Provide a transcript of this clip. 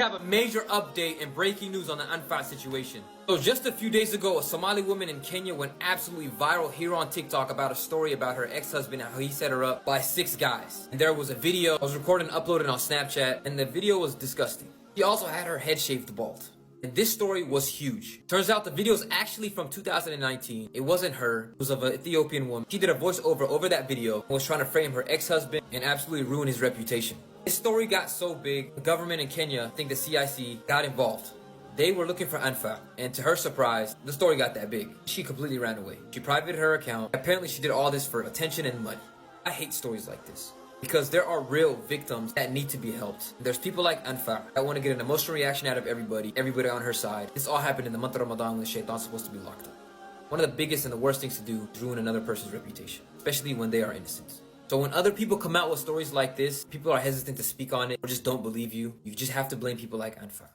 We have a major update and breaking news on the anfac situation. So just a few days ago, a Somali woman in Kenya went absolutely viral here on TikTok about a story about her ex-husband and how he set her up by 6 guys. And there was a video I was recorded and uploaded on Snapchat, and the video was disgusting. She also had her head shaved bald. And this story was huge. Turns out the video is actually from 2019. It wasn't her. It was of an Ethiopian woman. She did a voiceover over that video and was trying to frame her ex-husband and absolutely ruin his reputation. This story got so big, the government in Kenya, I think the CIC, got involved. They were looking for anfac, and to her surprise, the story got that big. She completely ran away. She privated her account. Apparently she did all this for attention and money. I hate stories like this, because there are real victims that need to be helped. There's people like anfac that want to get an emotional reaction out of everybody on her side. This all happened in the month of Ramadan when the shaitan's supposed to be locked up. One of the biggest and the worst things to do is ruin another person's reputation, especially when they are innocent. So when other people come out with stories like this, people are hesitant to speak on it or just don't believe you. You just have to blame people like anfac.